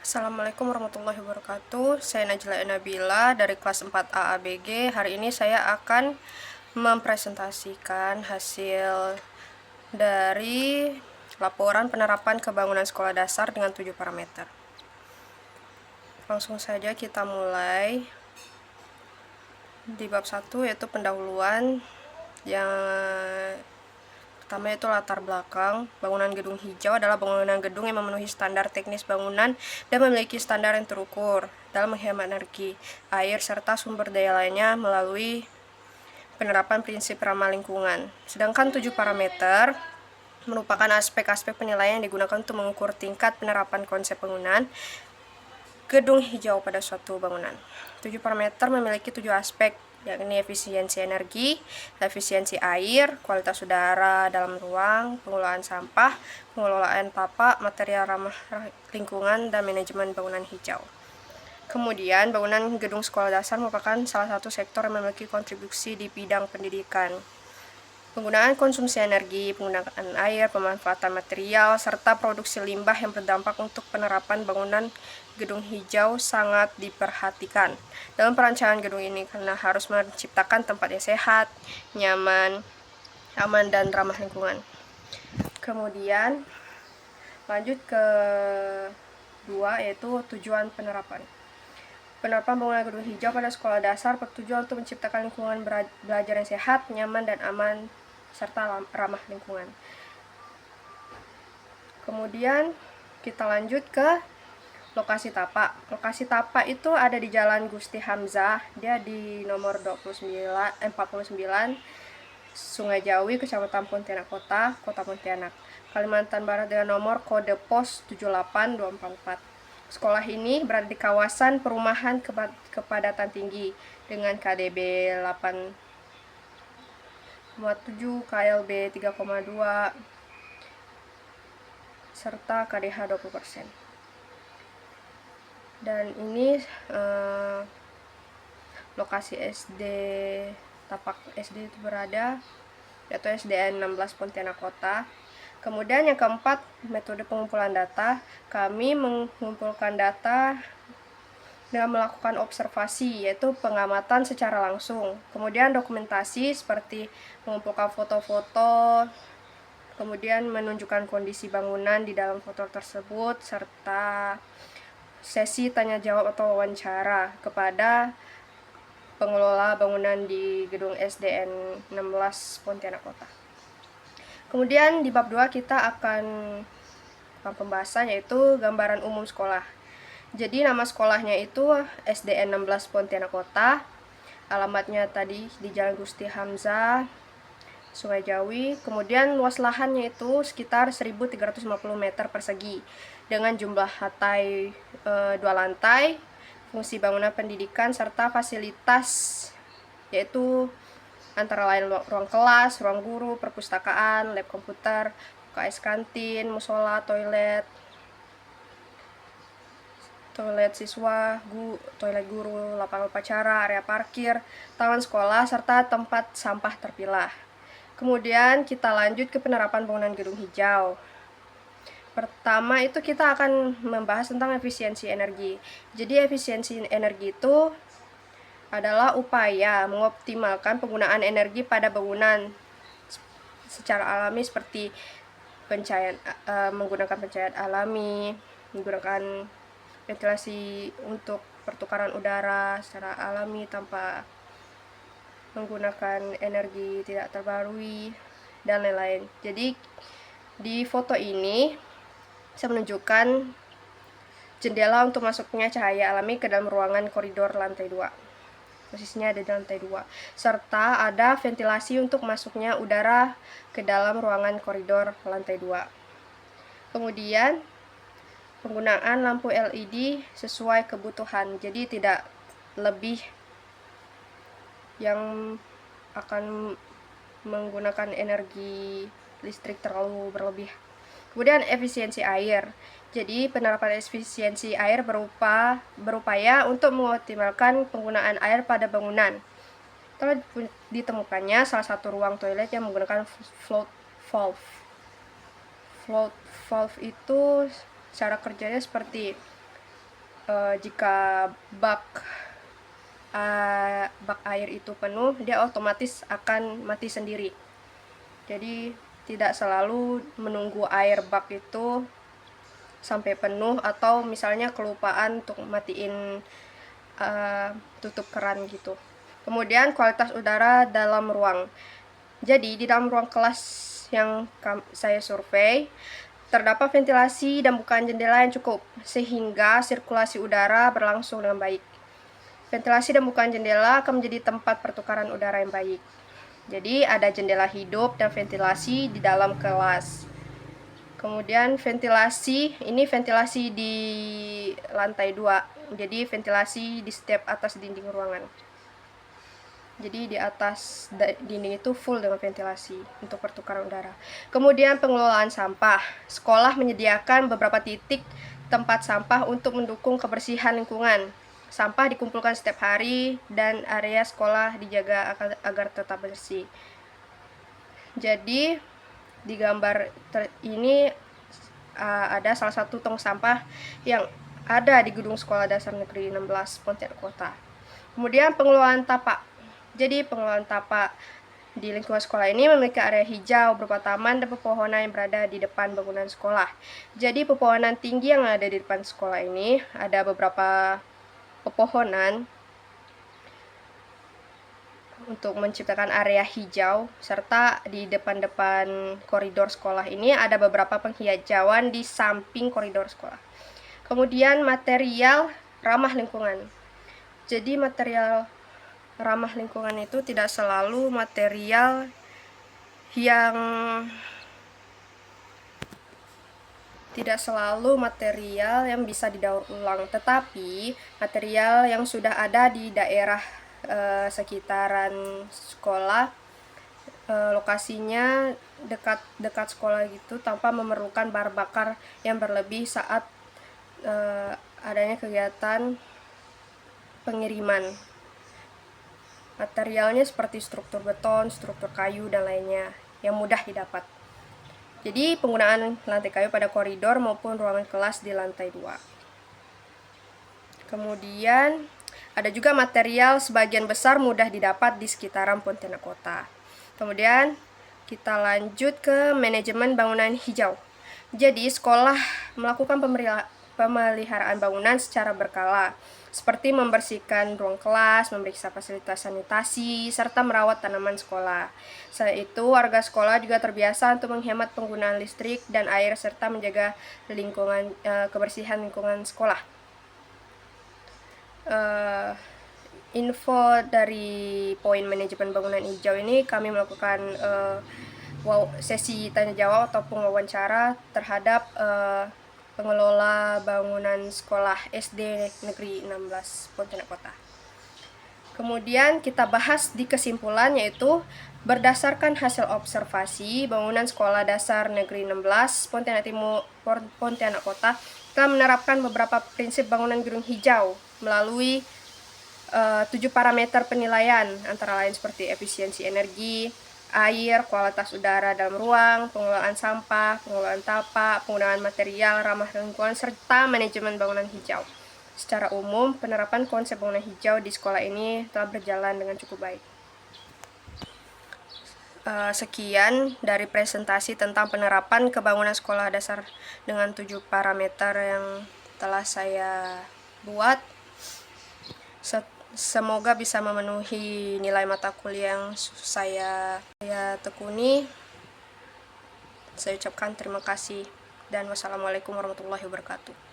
Assalamualaikum warahmatullahi wabarakatuh. Saya Najla Nabila dari kelas 4A ABG. Hari ini saya akan mempresentasikan hasil dari laporan penerapan kebangunan sekolah dasar dengan 7 parameter. Langsung saja kita mulai di bab 1, yaitu pendahuluan. Yang pertama yaitu latar belakang. Bangunan gedung hijau adalah bangunan gedung yang memenuhi standar teknis bangunan dan memiliki standar yang terukur dalam menghemat energi, air, serta sumber daya lainnya melalui penerapan prinsip ramah lingkungan. Sedangkan 7 parameter merupakan aspek-aspek penilaian yang digunakan untuk mengukur tingkat penerapan konsep bangunan gedung hijau pada suatu bangunan. 7 parameter memiliki 7 aspek, yakni efisiensi energi, efisiensi air, kualitas udara dalam ruang, pengelolaan sampah, pengelolaan tapak, material ramah lingkungan, dan manajemen bangunan hijau. Kemudian, bangunan gedung sekolah dasar merupakan salah satu sektor yang memiliki kontribusi di bidang pendidikan. Penggunaan konsumsi energi, penggunaan air, pemanfaatan material, serta produksi limbah yang berdampak untuk penerapan bangunan gedung hijau sangat diperhatikan dalam perancangan gedung ini, karena harus menciptakan tempat yang sehat, nyaman, aman, dan ramah lingkungan. Kemudian lanjut ke 2, yaitu tujuan penerapan. Penerapan bangunan gedung hijau pada sekolah dasar bertujuan untuk menciptakan lingkungan belajar yang sehat, nyaman, dan aman, serta ramah lingkungan. Kemudian kita lanjut ke lokasi tapak. Lokasi tapak itu ada di Jalan Gusti Hamzah, dia di nomor 49, Sungai Jawi, Kecamatan Pontianak Kota, Kota Pontianak, Kalimantan Barat, dengan nomor kode pos 78244. Sekolah ini berada di kawasan perumahan kepadatan tinggi dengan KDB 8,7, KLB 3,2, serta KDH 20%. Dan ini lokasi SD tapak SD itu berada, yaitu SDN 16 Pontianak Kota. Kemudian yang keempat, metode pengumpulan data. Kami mengumpulkan data dengan melakukan observasi, yaitu pengamatan secara langsung. Kemudian dokumentasi seperti mengumpulkan foto-foto, kemudian menunjukkan kondisi bangunan di dalam foto tersebut, serta sesi tanya jawab atau wawancara kepada pengelola bangunan di gedung SDN 16 Pontianak Kota. Kemudian di bab 2 kita akan pembahasan, yaitu gambaran umum sekolah. Jadi nama sekolahnya itu SDN 16 Pontianak Kota. Alamatnya tadi di Jalan Gusti Hamzah, Sungai Jawi. Kemudian luas lahannya itu sekitar 1.350 meter persegi dengan jumlah lantai 2 lantai, fungsi bangunan pendidikan, serta fasilitas, yaitu antara lain ruang kelas, ruang guru, perpustakaan, lab komputer, UKS kantin, musola, toilet siswa, toilet guru, lapangan upacara, area parkir, taman sekolah, serta tempat sampah terpilah. Kemudian kita lanjut ke penerapan bangunan gedung hijau. Pertama itu kita akan membahas tentang efisiensi energi. Jadi efisiensi energi itu adalah upaya mengoptimalkan penggunaan energi pada bangunan secara alami, seperti menggunakan pencahayaan alami, menggunakan ventilasi untuk pertukaran udara secara alami tanpa menggunakan energi tidak terbarukan, dan lain-lain. Jadi di foto ini saya menunjukkan jendela untuk masuknya cahaya alami ke dalam ruangan koridor lantai 2. Posisinya ada di lantai 2, serta ada ventilasi untuk masuknya udara ke dalam ruangan koridor lantai 2. Kemudian penggunaan lampu LED sesuai kebutuhan, jadi tidak lebih yang akan menggunakan energi listrik terlalu berlebih. Kemudian efisiensi air. Jadi penerapan efisiensi air berupaya untuk mengoptimalkan penggunaan air pada bangunan. Telah ditemukannya salah satu ruang toilet yang menggunakan float valve. Float valve itu cara kerjanya seperti jika bak air itu penuh, dia otomatis akan mati sendiri. Jadi tidak selalu menunggu air bak itu sampai penuh, atau misalnya kelupaan untuk matiin tutup keran gitu. Kemudian kualitas udara dalam ruang. Jadi di dalam ruang kelas yang saya survei, terdapat ventilasi dan bukaan jendela yang cukup, sehingga sirkulasi udara berlangsung dengan baik. Ventilasi dan bukaan jendela akan menjadi tempat pertukaran udara yang baik. Jadi ada jendela hidup dan ventilasi di dalam kelas. Kemudian ventilasi, ini ventilasi di lantai 2. Jadi ventilasi di setiap atas dinding ruangan. Jadi di atas dinding itu full dengan ventilasi untuk pertukaran udara. Kemudian pengelolaan sampah. Sekolah menyediakan beberapa titik tempat sampah untuk mendukung kebersihan lingkungan. Sampah dikumpulkan setiap hari dan area sekolah dijaga agar tetap bersih. Jadi di gambar ini ada salah satu tong sampah yang ada di Gedung Sekolah Dasar Negeri 16 Pontianak Kota. Kemudian pengelolaan tapak. Jadi pengelolaan tapak di lingkungan sekolah ini memiliki area hijau berupa taman dan pepohonan yang berada di depan bangunan sekolah. Jadi pepohonan tinggi yang ada di depan sekolah ini, ada beberapa pepohonan untuk menciptakan area hijau, serta di depan-depan koridor sekolah ini ada beberapa penghijauan di samping koridor sekolah. Kemudian material ramah lingkungan. Jadi material ramah lingkungan itu tidak selalu material yang bisa didaur ulang, tetapi material yang sudah ada di daerah sekitaran sekolah, lokasinya dekat sekolah gitu, tanpa memerlukan bahan bakar yang berlebih saat adanya kegiatan pengiriman. Materialnya seperti struktur beton, struktur kayu, dan lainnya yang mudah didapat. Jadi penggunaan lantai kayu pada koridor maupun ruangan kelas di lantai 2. Kemudian ada juga material sebagian besar mudah didapat di sekitaran Pontianak Kota. Kemudian kita lanjut ke manajemen bangunan hijau. Jadi sekolah melakukan pemeliharaan bangunan secara berkala, seperti membersihkan ruang kelas, memeriksa fasilitas sanitasi, serta merawat tanaman sekolah. Selain itu, warga sekolah juga terbiasa untuk menghemat penggunaan listrik dan air, serta menjaga kebersihan lingkungan sekolah. Info dari poin manajemen bangunan hijau ini, kami melakukan sesi tanya jawab ataupun wawancara terhadap pengelola bangunan sekolah SD Negeri 16 Pontianak Kota. Kemudian kita bahas di kesimpulan, yaitu berdasarkan hasil observasi, bangunan Sekolah Dasar Negeri 16 Pontianak Kota telah menerapkan beberapa prinsip bangunan gedung hijau melalui 7 parameter penilaian, antara lain seperti efisiensi energi, air, kualitas udara dalam ruang, pengelolaan sampah, pengelolaan tapak, penggunaan material ramah lingkungan, serta manajemen bangunan hijau. Secara umum, penerapan konsep bangunan hijau di sekolah ini telah berjalan dengan cukup baik. Sekian dari presentasi tentang penerapan kebangunan sekolah dasar dengan 7 parameter yang telah saya buat. Semoga bisa memenuhi nilai mata kuliah yang saya tekuni. Saya ucapkan terima kasih dan wassalamualaikum warahmatullahi wabarakatuh.